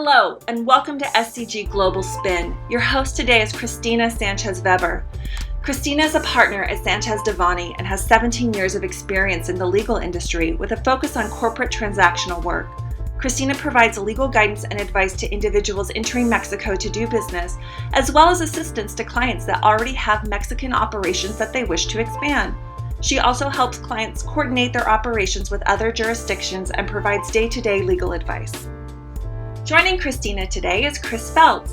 Hello, and welcome to SCG Global Spin. Your host today is Cristina Sánchez-Vebber. Cristina is a partner at Sanchez Devanny and has 17 years of experience in the legal industry with a focus on corporate transactional work. Cristina provides legal guidance and advice to individuals entering Mexico to do business, as well as assistance to clients that already have Mexican operations that they wish to expand. She also helps clients coordinate their operations with other jurisdictions and provides day-to-day legal advice. Joining Cristina today is Chris Feltz.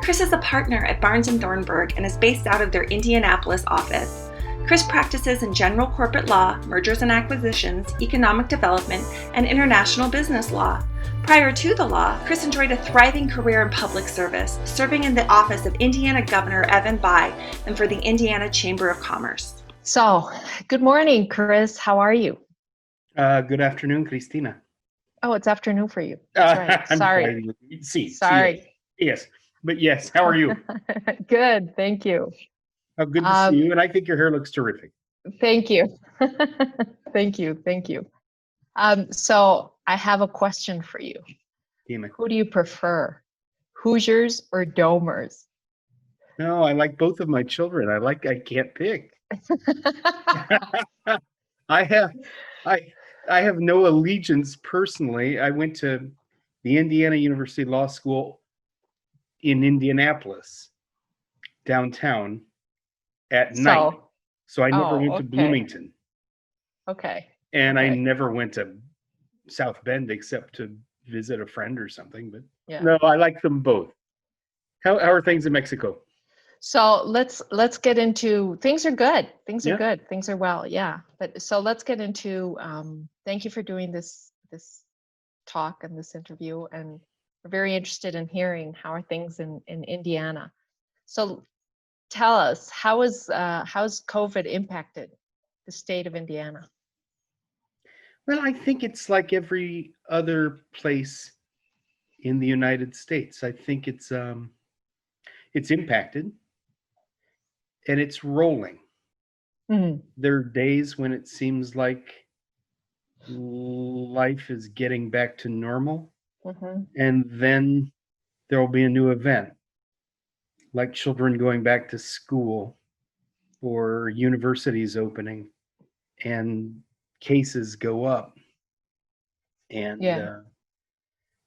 Chris is a partner at Barnes Thornburg and is based out of their Indianapolis office. Chris practices in general corporate law, mergers and acquisitions, economic development, and international business law. Prior to the law, Chris enjoyed a thriving career in public service, serving in the office of Indiana Governor Evan Bayh and for the Indiana Chamber of Commerce. So, good morning, Chris. How are you? Good afternoon, Cristina. Oh, it's afternoon for you. That's right. Sorry. Sorry. Yes, but yes. How are you? Good. Thank you. Oh, good to see you. And I think your hair looks terrific. Thank you. Thank you. Thank you. So I have a question for you. Dime. Who do you prefer, Hoosiers or Domers? No, I like both of my children. I can't pick. I have no allegiance personally. I went to the Indiana University Law School in Indianapolis, downtown, at night. So I never went to Bloomington. Okay. And I never went to South Bend except to visit a friend or something. But no, I like them both. How are things in Mexico? So let's get into, things are good. Things are good. Things are well. Yeah. But so let's get into, thank you for doing this talk and this interview. And we're very interested in hearing how are things in Indiana. So tell us, how's COVID impacted the state of Indiana? Well, I think it's like every other place in the United States. I think it's impacted. And it's rolling. Mm-hmm. There are days when it seems like life is getting back to normal. Mm-hmm. And then there will be a new event, like children going back to school or universities opening and cases go up. And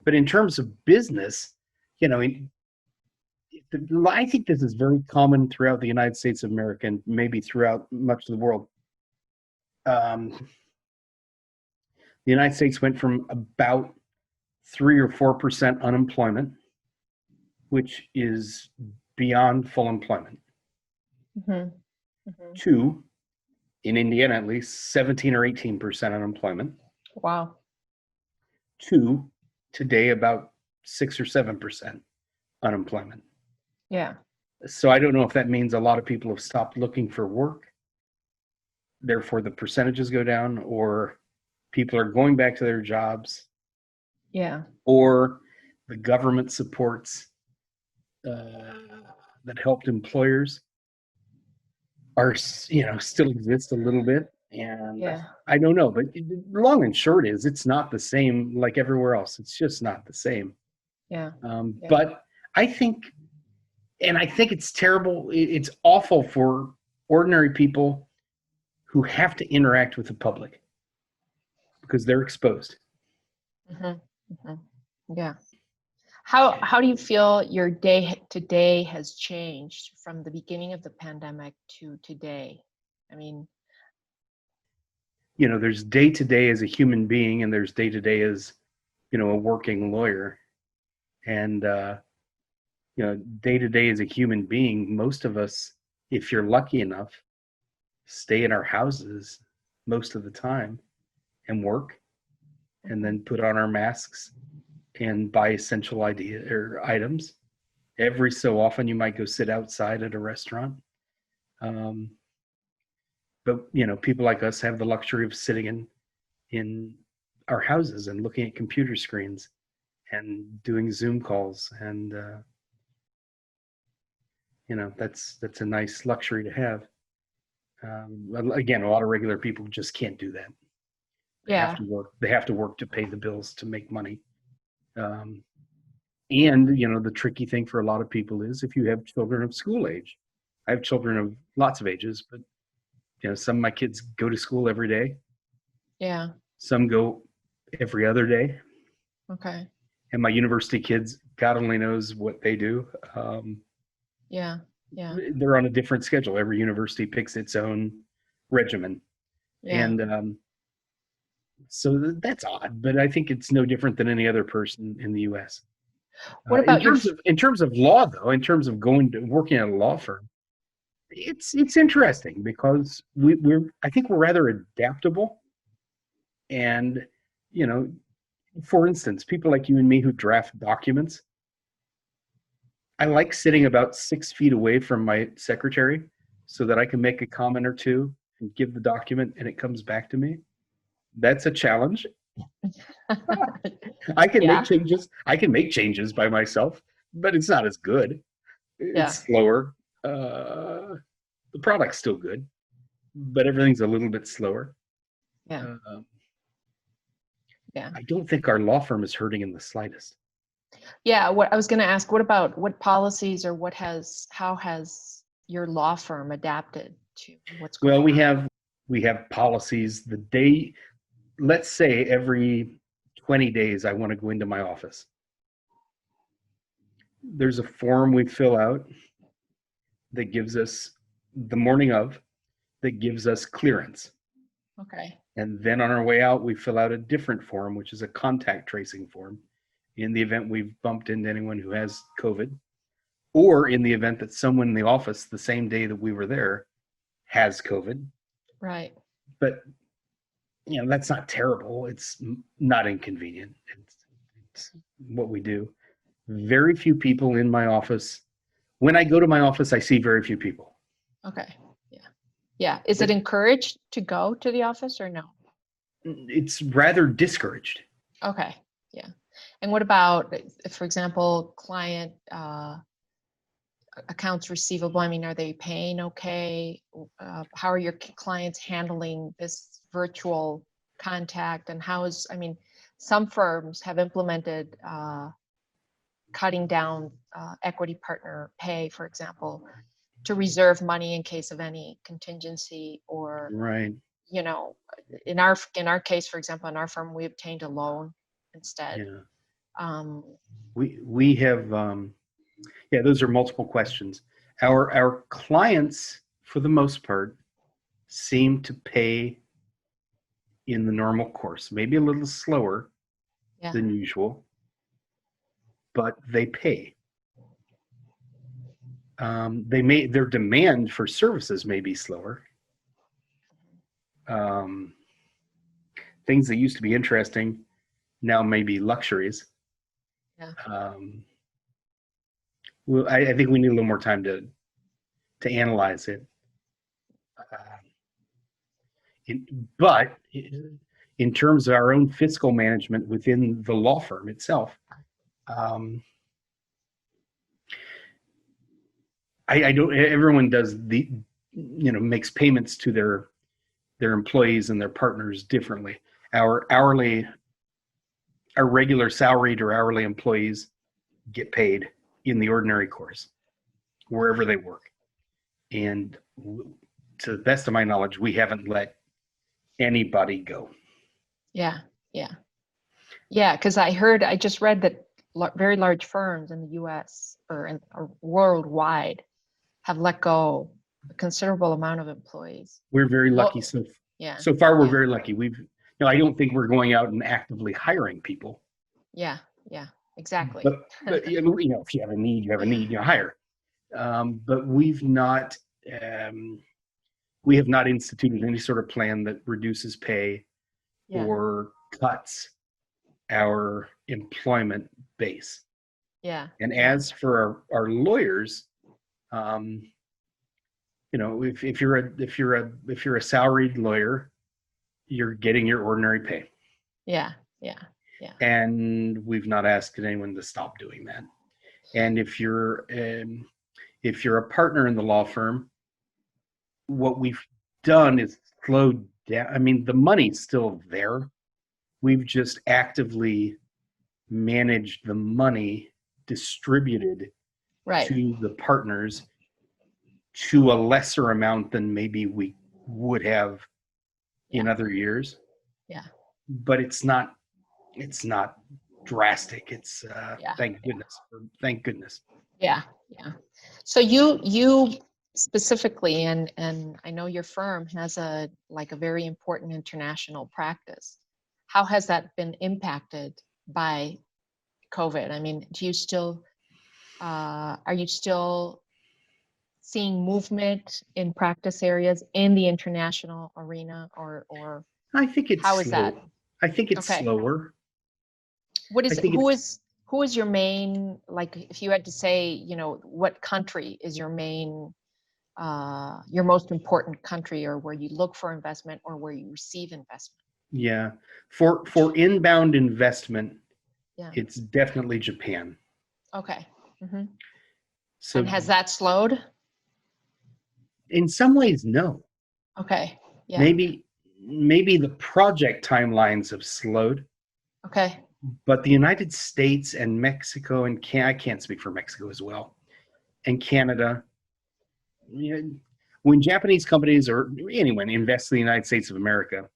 but in terms of business, I think this is very common throughout the United States of America and maybe throughout much of the world. The United States went from about 3 or 4% unemployment, which is beyond full employment, to, in Indiana at least, 17 or 18% unemployment. Wow. To today about 6 or 7% unemployment. Yeah. So I don't know if that means a lot of people have stopped looking for work, therefore the percentages go down, or people are going back to their jobs. Yeah. Or the government supports that helped employers are, still exist a little bit. And I don't know, but long and short is it's not the same like everywhere else. It's just not the same. Yeah. But I think it's terrible. It's awful for ordinary people who have to interact with the public because they're exposed. Yeah. How do you feel your day to day has changed from the beginning of the pandemic to today? I mean, there's day to day as a human being, and there's day to day as, a working lawyer. And, day to day as a human being, most of us, if you're lucky enough, stay in our houses most of the time and work, and then put on our masks and buy essential items. Every so often you might go sit outside at a restaurant. But people like us have the luxury of sitting in our houses and looking at computer screens and doing Zoom calls, and that's a nice luxury to have. Again, a lot of regular people just can't do that. They have to work. They have to work to pay the bills, to make money. And, the tricky thing for a lot of people is if you have children of school age. I have children of lots of ages, but, some of my kids go to school every day. Yeah. Some go every other day. Okay. And my university kids, God only knows what they do. Yeah. Yeah. They're on a different schedule. Every university picks its own regimen. Yeah. And so that's odd, but I think it's no different than any other person in the U.S. What In about your? terms of law, though, in terms of working at a law firm, it's interesting because I think we're rather adaptable. And, for instance, people like you and me who draft documents, I like sitting about 6 feet away from my secretary so that I can make a comment or two and give the document and it comes back to me. That's a challenge. I can Yeah. make changes. I can make changes by myself, but it's not as good. Yeah. It's slower. The product's still good, but everything's a little bit slower. Yeah. Yeah. I don't think our law firm is hurting in the slightest. Yeah. What I was going to ask, what policies or how has your law firm adapted to what's going on? Well, we have policies. Let's say every 20 days I want to go into my office. There's a form we fill out that gives us the morning of, that gives us clearance. Okay. And then on our way out, we fill out a different form, which is a contact tracing form in the event we've bumped into anyone who has COVID, or in the event that someone in the office the same day that we were there has COVID. Right. But, that's not terrible. It's not inconvenient. It's what we do. Very few people in my office. When I go to my office, I see very few people. Okay. Yeah. Yeah. Is it encouraged to go to the office or no? It's rather discouraged. Okay. Yeah. And what about, for example, client accounts receivable? I mean, are they paying okay? How are your clients handling this virtual contact? And some firms have implemented cutting down equity partner pay, for example, to reserve money in case of any contingency, or Right. in our case, for example, in our firm, we obtained a loan instead. Yeah. We have those are multiple questions. Our clients, for the most part, seem to pay in the normal course, maybe a little slower than usual, but they pay. Their demand for services may be slower. Things that used to be interesting now may be luxuries. Yeah. I think we need a little more time to analyze it. But in terms of our own fiscal management within the law firm itself, I don't. Everyone does makes payments to their employees and their partners differently. Our regular salaried or hourly employees get paid in the ordinary course, wherever they work. And to the best of my knowledge, we haven't let anybody go. Yeah. Because I just read that very large firms in the U.S. or worldwide have let go a considerable amount of employees. We're very lucky. So far, we're very lucky. I don't think we're going out and actively hiring people. Yeah, exactly. But if you have a need, you hire. But we have not instituted any sort of plan that reduces pay or cuts our employment base. Yeah. And as for our lawyers, if you're a salaried lawyer, you're getting your ordinary pay. Yeah. And we've not asked anyone to stop doing that. And if you're a partner in the law firm, what we've done is slowed down. I mean, the money's still there. We've just actively managed the money distributed Right. to the partners to a lesser amount than maybe we would have in other years. Yeah. But it's not drastic. It's Yeah. thank goodness. Thank goodness. Yeah. Yeah. So you specifically, and I know your firm has a very important international practice. How has that been impacted by COVID? I mean, do you still are you still seeing movement in practice areas in the international arena, or I think it's how is that? slow. I think it's Okay. slower. What I is think it's who is your main, like, if you had to say, what country is your main, your most important country, or where you look for investment, or where you receive investment? yeah. For inbound investment, Yeah. it's definitely Japan. Okay. Hmm. So And has that slowed? in some ways, no. Okay. Yeah. Maybe the project timelines have slowed, Okay. but the United States and Mexico and I can't speak for Mexico as well, and Canada. You know, when Japanese companies or anyone invests in the United States of America,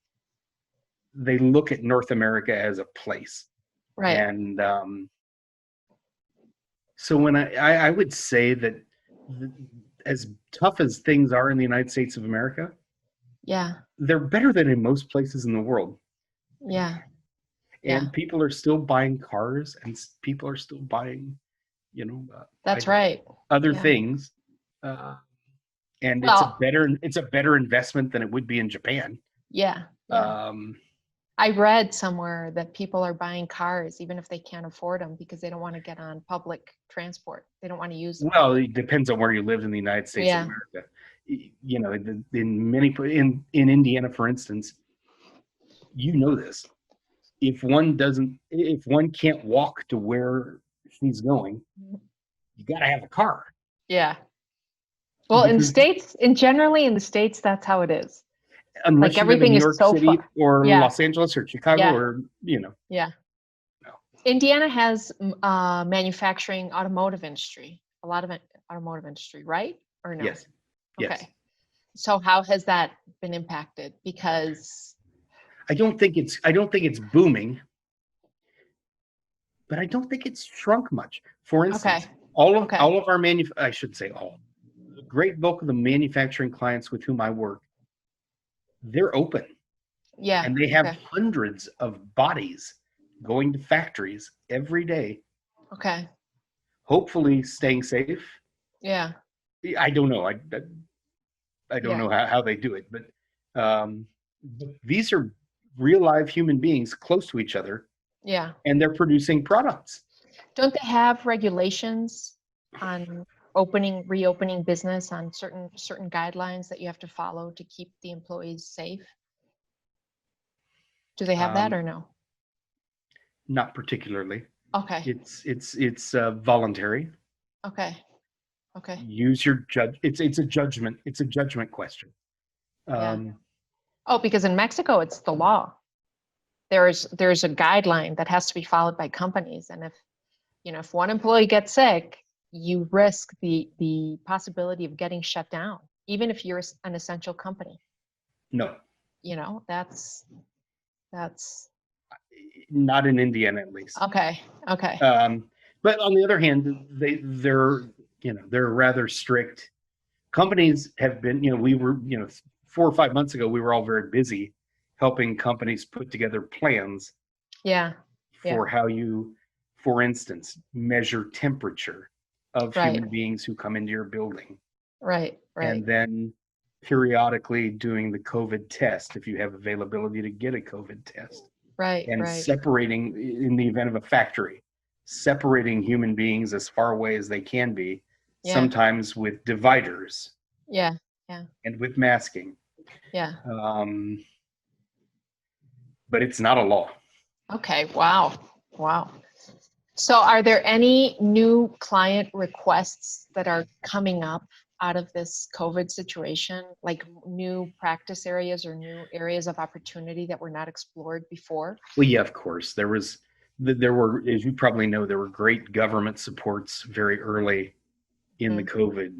they look at North America as a place. Right. And so when I would say that as tough as things are in the United States of America, Yeah. they're better than in most places in the world. Yeah. Yeah. And people are still buying cars, and people are still buying, That's right. other Yeah. things. And Well, it's a better investment than it would be in Japan. yeah. Yeah. I read somewhere that people are buying cars even if they can't afford them because they don't want to get on public transport. They don't want to use them. Well, it depends on where you live in the United States of America. You know, in Indiana, for instance, you know this. If one can't walk to where he's going, you got to have a car. Yeah. Well, in the States, generally in the States, that's how it is. Unless you live in everything New is York so City far. or Yeah. Los Angeles or Chicago Yeah. or, Yeah. No. Indiana has manufacturing, automotive industry, a lot of automotive industry, right? Or no? Yes. Okay. Yes. So how has that been impacted? Because I don't think it's booming, but I don't think it's shrunk much. For instance, okay. all of Okay. our I should say all. The great bulk of the manufacturing clients with whom I work, they're open. Yeah. And they have Okay. hundreds of bodies going to factories every day, Okay. hopefully staying safe. Yeah. I don't know. I don't Yeah. know how they do it, but these are real live human beings close to each other, Yeah. and they're producing products. Don't they have regulations on reopening business, on certain guidelines that you have to follow to keep the employees safe? Do they have that or no? Not particularly. Okay. It's voluntary. Okay. Okay. Use your judge. It's a judgment. It's a judgment question. Yeah. Oh, because in Mexico, it's the law. There's a guideline that has to be followed by companies, and if one employee gets sick, you risk the possibility of getting shut down, even if you're an essential company. No. That's Not in Indiana, at least. okay. Okay. But on the other hand, they're rather strict. Companies have been, we were, 4 or 5 months ago, we were all very busy helping companies put together plans Yeah. for how you, for instance, measure temperature of Right. human beings who come into your building. Right. And then periodically doing the COVID test if you have availability to get a COVID test. Right. And Right. separating, in the event of a factory, separating human beings as far away as they can be, Yeah. sometimes with dividers. Yeah. Yeah. And with masking. Yeah. But it's not a law. Okay. Wow. Wow. So are there any new client requests that are coming up out of this COVID situation, like new practice areas or new areas of opportunity that were not explored before? Well, yeah, of course. There was there were, as you probably know, there were great government supports very early in the COVID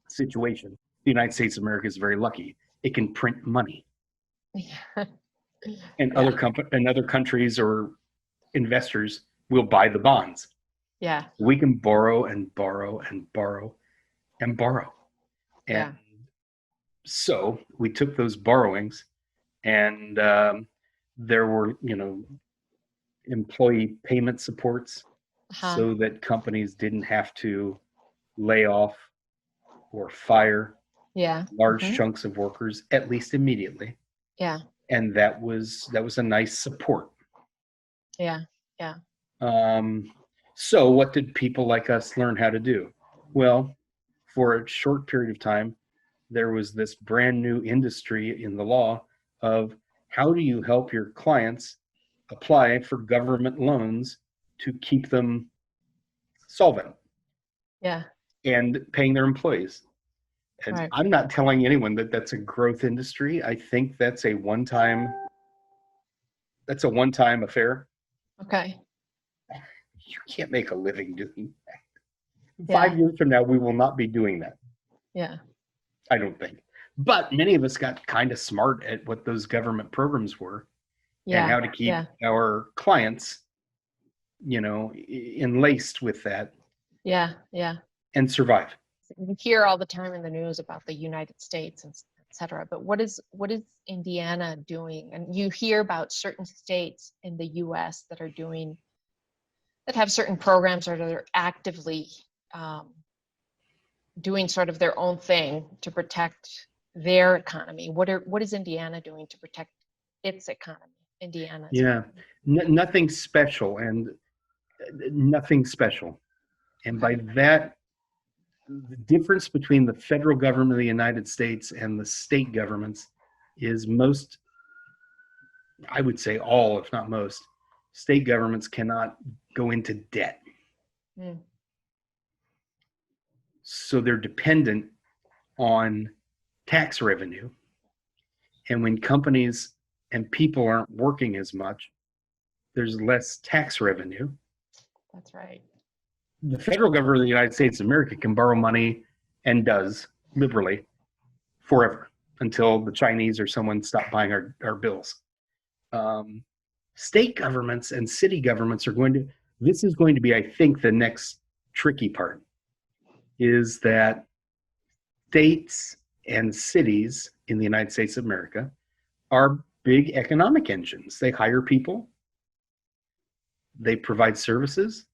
situation. The United States of America is very lucky. It can print money. And other countries or investors will buy the bonds. Yeah. We can borrow and borrow and borrow and borrow. And so we took those borrowings, and there were, employee payment supports so that companies didn't have to lay off or fire large chunks of workers, at least immediately. Yeah. And that was a nice support. Yeah. So what did people like us learn how to do? Well, for a short period of time, there was this brand new industry in the law of how do you help your clients apply for government loans to keep them solvent. Yeah. And paying their employees. And Right. I'm not telling anyone that that's a growth industry. I think that's a one-time affair. Okay. You can't make a living doing that. Yeah. 5 years from now, we will not be doing that. Yeah. I don't think. But many of us got kind of smart at what those government programs were and how to keep our clients, enlaced with that. Yeah. And survive. You hear all the time in the news about the United States and et cetera, but what is Indiana doing? And you hear about certain states in the US that have certain programs or that are actively doing sort of their own thing to protect their economy. What is Indiana doing to protect its economy? Indiana. Yeah, nothing special, and by that, the difference between the federal government of the United States and the state governments is most, I would say all, if not most, state governments cannot go into debt. So they're dependent on tax revenue. And when companies and people aren't working as much, there's less tax revenue. That's right. The federal government of the United States of America can borrow money, and does liberally, forever, until the Chinese or someone stop buying our bills. State governments and city governments this is going to be, I think, the next tricky part, is that states and cities in the United States of America are big economic engines. They hire people, they provide services,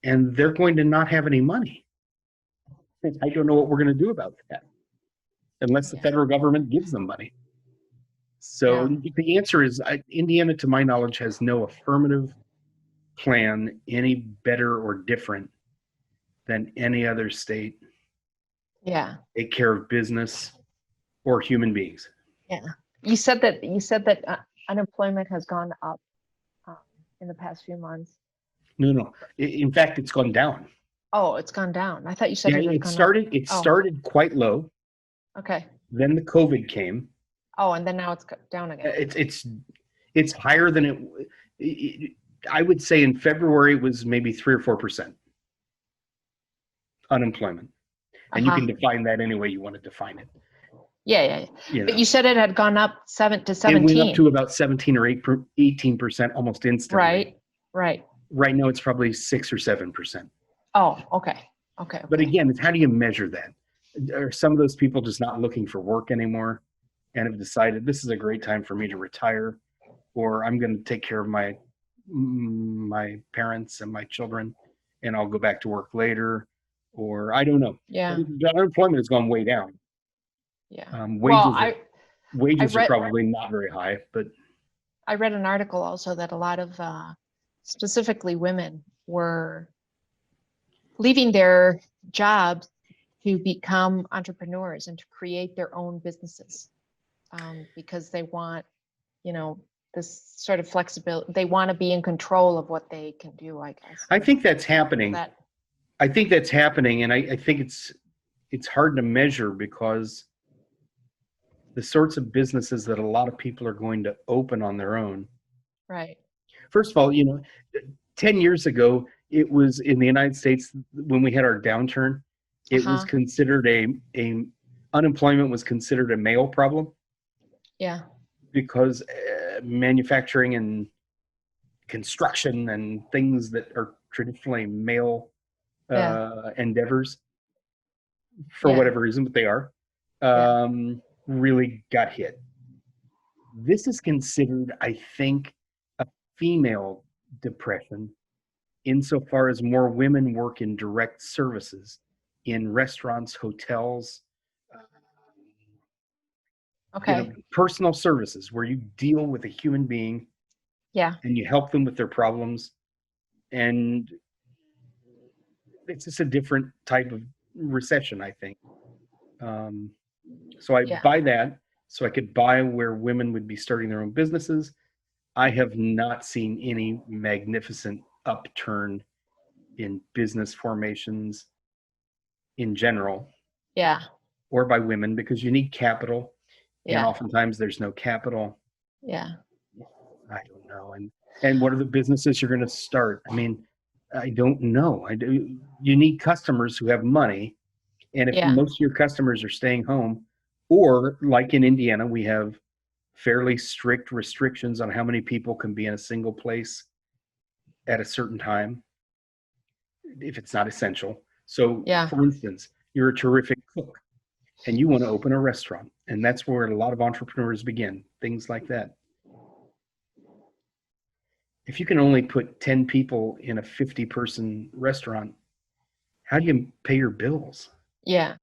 and they're going to not have any money. I don't know what we're going to do about that unless the federal government gives them money. So the answer is, Indiana, to my knowledge, has no affirmative plan any better or different than any other state. Take care of business or human beings. Yeah. You said that unemployment has gone up in the past few months. No. In fact, it's gone down. Oh, it's gone down. I thought you said it started quite low. Okay. Then the COVID came. Oh, and then now it's down again. It's higher than it. I would say in February it was maybe 3 or 4% unemployment, and you can define that any way you want to define it. Yeah. But you said it had gone up 7 to 17. It went up to about 17 or 18% almost instantly. Right. Right now it's probably 6 or 7%. Oh, okay. But again, it's how do you measure that? Are some of those people just not looking for work anymore and have decided this is a great time for me to retire, or I'm going to take care of my parents and my children and I'll go back to work later, or I don't know. Yeah. The unemployment has gone way down. Yeah. Wages are probably not very high, but I read an article also that a lot of specifically women were leaving their jobs to become entrepreneurs and to create their own businesses, because they want, this sort of flexibility. They want to be in control of what they can do, I guess. I think that's happening. And I think it's hard to measure, because the sorts of businesses that a lot of people are going to open on their own right first of all, 10 years ago, it was in the United States when we had our downturn, it was considered a unemployment was considered a male problem. Yeah. Because manufacturing and construction and things that are traditionally male endeavors, for whatever reason, but they are, really got hit. This is considered, I think, a female depression insofar as more women work in direct services in restaurants, hotels, personal services where you deal with a human being and you help them with their problems. And it's just a different type of recession, I think. So I buy that so I could buy where women would be starting their own businesses. I have not seen any magnificent upturn in business formations in general. Yeah. Or by women, because you need capital. And oftentimes there's no capital. Yeah. I don't know. And what are the businesses you're going to start? I mean, I don't know. You need customers who have money. And if most of your customers are staying home, or like in Indiana, we have fairly strict restrictions on how many people can be in a single place at a certain time, if it's not essential. So, for instance, you're a terrific cook and you want to open a restaurant. And that's where a lot of entrepreneurs begin, things like that. If you can only put 10 people in a 50-person restaurant, how do you pay your bills? Yeah.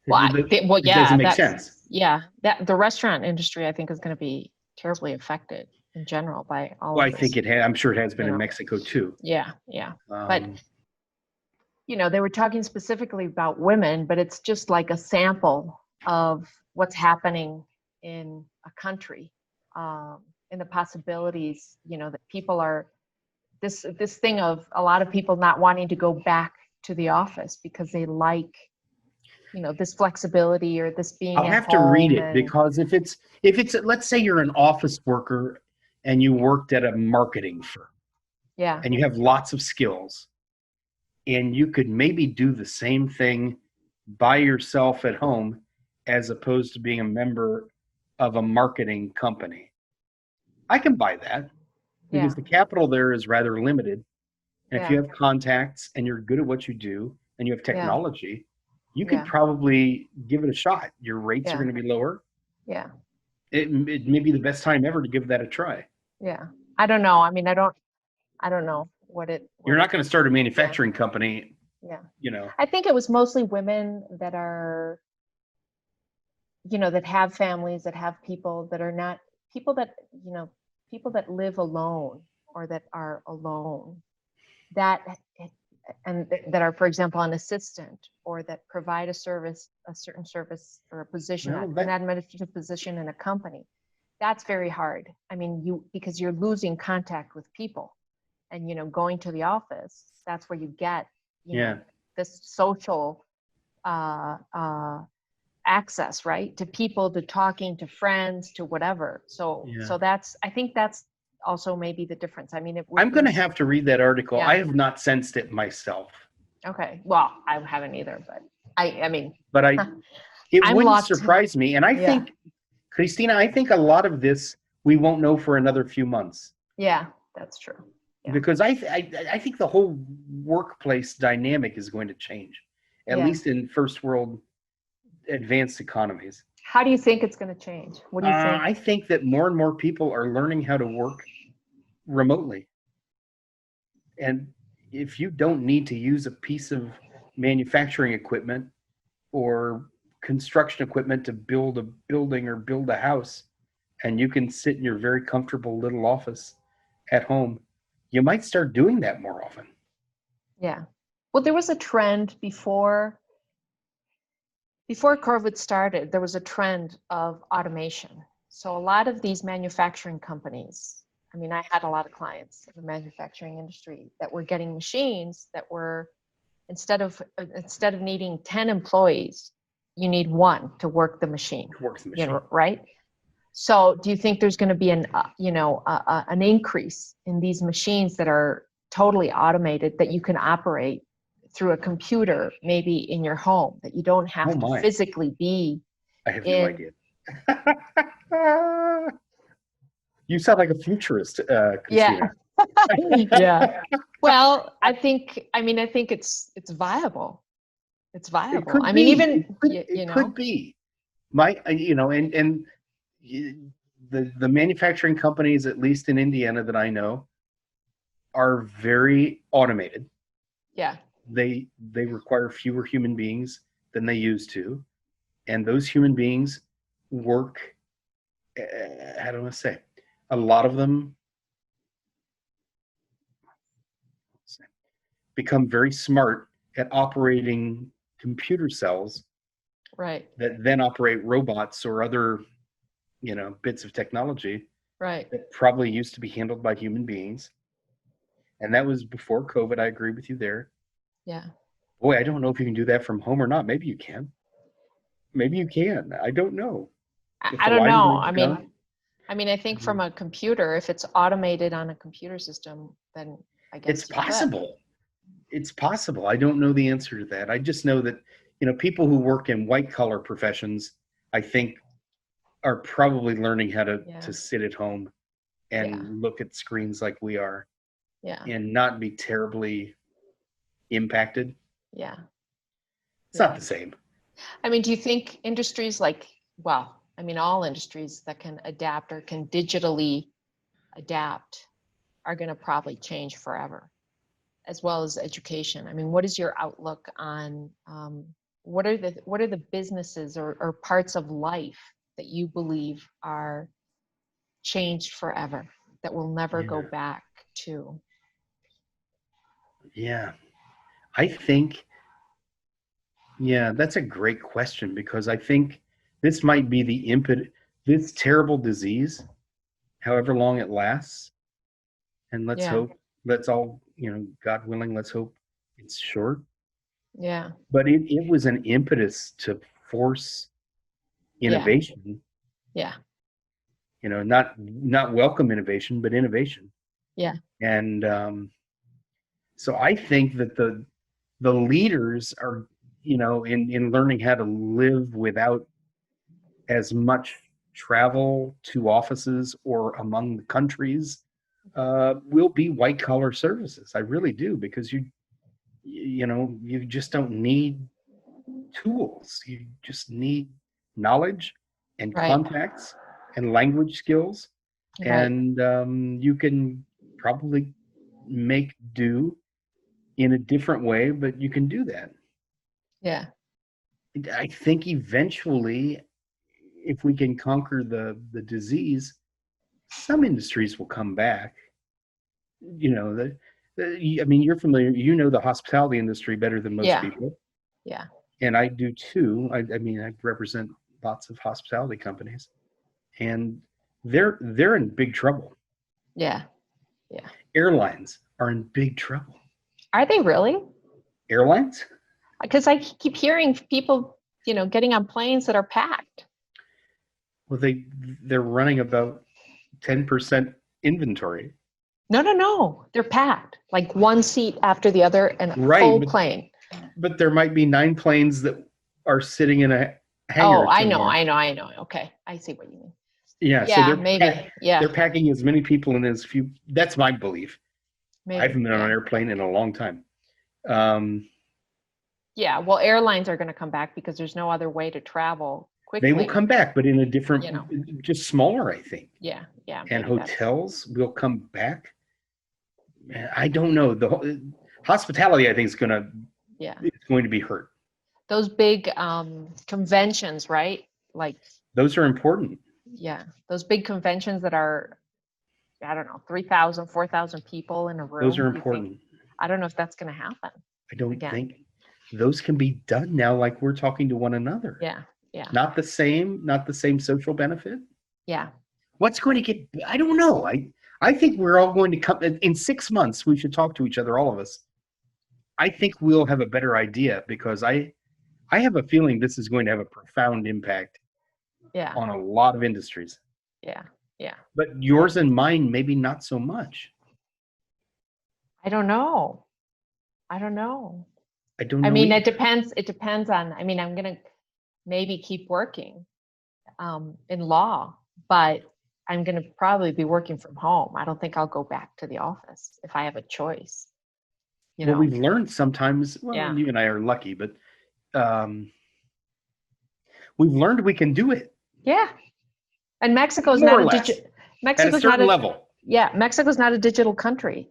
It doesn't make sense. Yeah. The restaurant industry, I think, is going to be terribly affected in general by all of this. I think I'm sure it has been in Mexico too. Yeah. Yeah. But they were talking specifically about women, but it's just like a sample of what's happening in a country, and the possibilities, that people are this thing of a lot of people not wanting to go back to the office because they like, this flexibility or this being. I'll have to read it because if it's let's say you're an office worker and you worked at a marketing firm, and you have lots of skills. And you could maybe do the same thing by yourself at home as opposed to being a member of a marketing company. I can buy that because the capital there is rather limited. And if you have contacts and you're good at what you do and you have technology, you could probably give it a shot. Your rates are going to be lower. Yeah. It may be the best time ever to give that a try. Yeah. I don't know. I mean, I don't know. You're not going to start a manufacturing company. Yeah. I think it was mostly women that are, that have families, that have people that are not people that live alone or that are alone, and that are, for example, an assistant or that provide a certain service or a position, an administrative position in a company. That's very hard. I mean, because you're losing contact with people. And, going to the office, that's where you get, this social access, right? To people, to talking, to friends, to whatever. So I think that's also maybe the difference. I mean, I'm going to have to read that article. I have not sensed it myself. Okay. Well, I haven't either, but I mean. But it wouldn't surprise me. And I think, Cristina, a lot of this we won't know for another few months. Yeah, that's true. Yeah. Because I think the whole workplace dynamic is going to change, at least in first world advanced economies. How do you think it's going to change? What do you think? I think that more and more people are learning how to work remotely. And if you don't need to use a piece of manufacturing equipment or construction equipment to build a building or build a house, and you can sit in your very comfortable little office at home, you might start doing that more often. Yeah. Well, there was a trend before COVID started, there was a trend of automation. So a lot of these manufacturing companies, I mean, I had a lot of clients in the manufacturing industry that were getting machines that were, instead of needing 10 employees, you need one to work the machine. Right? So do you think there's going to be an increase in these machines that are totally automated that you can operate through a computer, maybe in your home, that you don't Oh have to my, physically be I have no in? idea. You sound like a futurist, Yeah. Christina. Yeah. Well, I think it's viable. It's It viable. could I mean, be. even, It could be. My, and the manufacturing companies, at least in Indiana that I know, are very automated. yeah, They require fewer human beings than they used to, and those human beings work. How do I say? A lot of them become very smart at operating computer cells right, that then operate robots or other, bits of technology right. that probably used to be handled by human beings. And that was before COVID. I agree with you there. Yeah. Boy, I don't know if you can do that from home or not. Maybe you can. Maybe you can. I don't know. If I the don't line know. breaks down, I think from a computer, if it's automated on a computer system, then I it's guess you could. possible. It's possible. I don't know the answer to that. I just know that, people who work in white collar professions, I think, are probably learning how to Yeah. to sit at home Yeah. and look at screens like we are Yeah. and not be terribly impacted. Yeah. It's Yeah. not the same. I mean, do you think industries all industries that can adapt or can digitally adapt are going to probably change forever, as well as education? I mean, what is your outlook on what are the businesses or parts of life that you believe are changed forever, that will never go Yeah. back to? Yeah. I think, yeah, that's a great question because I think this might be the input, this terrible disease, however long it lasts. And Yeah. let's all, God willing, let's hope it's short. Yeah. But it was an impetus to force Yeah. innovation, Yeah. not welcome innovation, but innovation. Yeah. And so I think that the leaders are, in learning how to live without as much travel to offices or among the countries, will be white collar services. I really do, because you just don't need tools. You just need knowledge and Right. contacts and language skills, Right. and you can probably make do in a different way, but you can do that. Yeah. I think eventually, if we can conquer the disease, some industries will come back. I mean, you're familiar. The hospitality industry better than most Yeah. people, Yeah. and I do too. I mean, I represent lots of hospitality companies, and they're in big trouble. Yeah. Yeah. Airlines are in big trouble. Are they really? Airlines? Because I keep hearing people, getting on planes that are packed. Well, they're running about 10% inventory. No, no, no. They're packed, like one seat after the other, and a Right, full plane. but there might be 9 planes that are sitting in a Oh, hangar I know, somewhere. I know, I know. Okay, I see what you mean. Yeah, so Yeah, maybe. Yeah, they're packing as many people in as few. That's my belief. I maybe. haven't been on an Yeah. airplane in a long time. Um, Yeah. Well, airlines are going to come back because there's no other way to travel they will quickly. come back, but in a You different, know. just smaller, I think. Yeah. Yeah. And Maybe that's. hotels will come back. I don't know. Hospitality, I think, Yeah. it's going to be hurt. Those big conventions, right? Like, Those are important. yeah, those big conventions that are, I don't know, 3,000, 4,000 people in a Those room. are You think? important. I don't know if that's going to happen I don't again. think those can be done now like we're talking to one another. Yeah. Yeah. Not the same social benefit. Yeah. What's going to get, I don't know. I think we're all going to come in 6 months. We should talk to each other, all of us. I think we'll have a better idea, because I have a feeling this is going to have a profound impact Yeah. on a lot of industries. Yeah. Yeah. But yours and mine, maybe not so much. I don't know. I don't know. I don't I know mean, either. it depends on, I mean, I'm going to maybe keep working in law, but I'm going to probably be working from home. I don't think I'll go back to the office if I have a choice. You Well, know? we've learned sometimes, well, Yeah. you and I are lucky, but we've learned we can do it Yeah. And Mexico's more not or a less at a Mexico's not certain a, level. yeah, Mexico's not a digital country.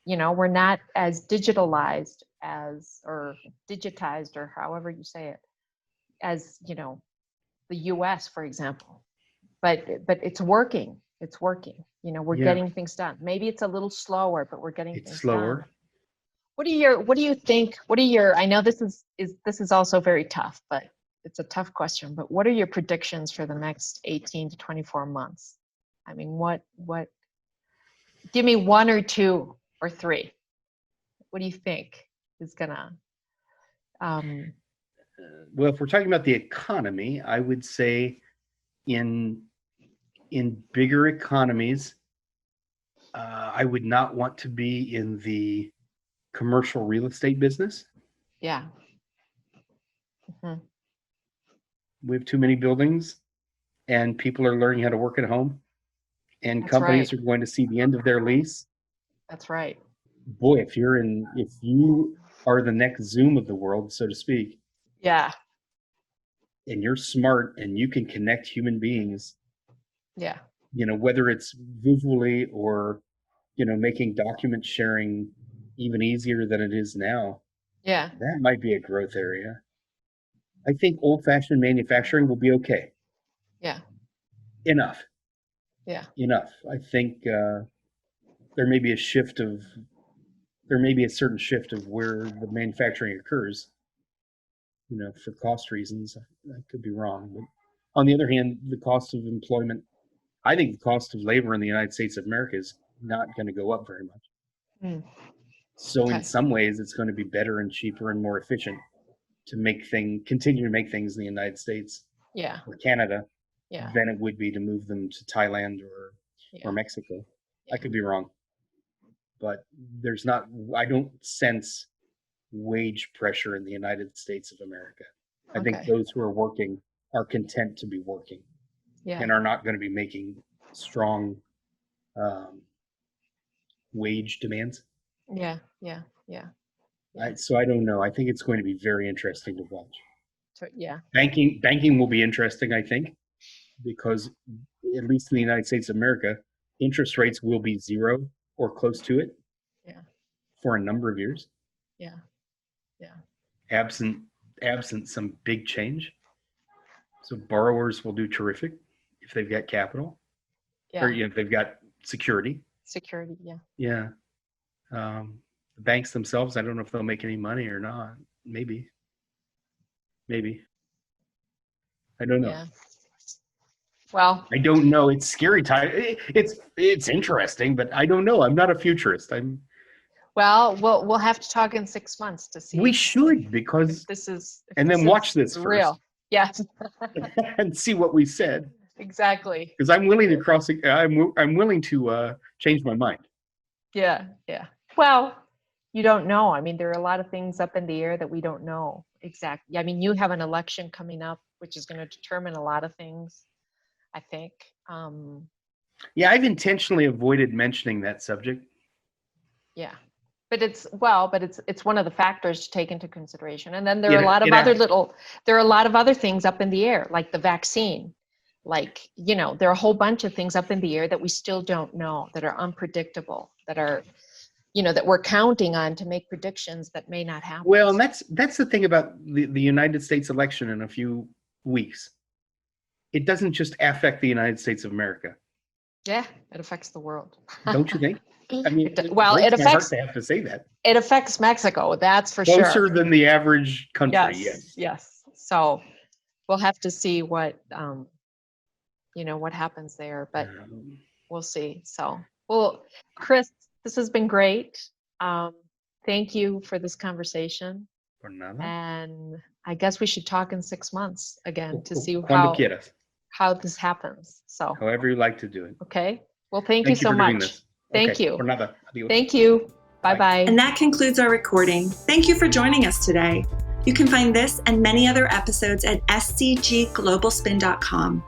You know, we're not as digitalized as, or digitized, or however you say it, as, you know, the US, for example. But it's working. It's working. You know, we're Yeah, getting things done. Maybe it's a little slower, but we're getting it's things done. slower. What do you think, I know this is also very tough, but it's a tough question, but what are your predictions for the next 18 to 24 months? I mean, what, give me one or two or three. What do you think is gonna, Well, if we're talking about the economy, I would say in bigger economies, I would not want to be in the commercial real estate business. yeah. Mhm. We have too many buildings, and people are learning how to work at home, and That's companies right. are going to see the end of their lease. That's right. Boy, if you are the next Zoom of the world, so to speak, Yeah. and you're smart and you can connect human beings, Yeah. whether it's visually or, making document sharing even easier than it is now, Yeah. that might be a growth area. I think old-fashioned manufacturing will be okay. Yeah. Enough. Yeah. Enough. I think there may be a certain shift of where the manufacturing occurs, for cost reasons. I could be wrong, but on the other hand, the cost of employment, I think the cost of labor in the United States of America is not going to go up very much. Mm. So in Okay. some ways, it's going to be better and cheaper and more efficient to continue to make things in the United States Yeah. or Canada Yeah. than it would be to move them to Thailand Yeah. or Mexico. Yeah. I could be wrong, but I don't sense wage pressure in the United States of America. I think Okay. those who are working are content to be working Yeah. and are not going to be making strong um, wage demands. Yeah. Yeah. Yeah. Yeah. So I don't know. I think it's going to be very interesting to watch. So, yeah. Banking will be interesting, I think, because at least in the United States of America, interest rates will be zero or close to it Yeah. for a number of years, Yeah. Yeah. absent some big change. So borrowers will do terrific if they've got capital or Yeah. if they've got security. Security. Yeah. Yeah. The banks themselves, I don't know if they'll make any money or not. Maybe. I don't know. Yeah. Well, I don't know. It's scary time. It's interesting, but I don't know. I'm not a futurist. we'll have to talk in 6 months to see We if should, because this is, if and this then watch is this first real. Yes. and see what we said. Exactly. Because I'm willing to I'm willing to change my mind. Yeah. Yeah. Well, you don't know. I mean, there are a lot of things up in the air that we don't know exactly. I mean, you have an election coming up, which is going to determine a lot of things, I think. Yeah, I've intentionally avoided mentioning that subject. Yeah. But it's one of the factors to take into consideration. And then there are a lot of other things up in the air, like the vaccine. Like, there are a whole bunch of things up in the air that we still don't know, that are unpredictable, that are, that we're counting on to make predictions that may not happen. Well, and that's the thing about the United States election in a few weeks. It doesn't just affect the United States of America. Yeah, it affects the world. Don't you think? I mean, it breaks my heart to have to say that. It affects Mexico, that's for Closer sure. than the average country, Yes. So we'll have to see what what happens there, but we'll see. So, well, Chris, this has been great. Thank you for this conversation. Por nada. And I guess we should talk in 6 months again to see Cuando quieras. how this happens. So, however you like to do it. okay. Well, thank you so for doing much. this. Thank Okay. you. Por nada. Adios. Thank you. Bye-bye. And that concludes our recording. Thank you for joining us today. You can find this and many other episodes at scgglobalspin.com.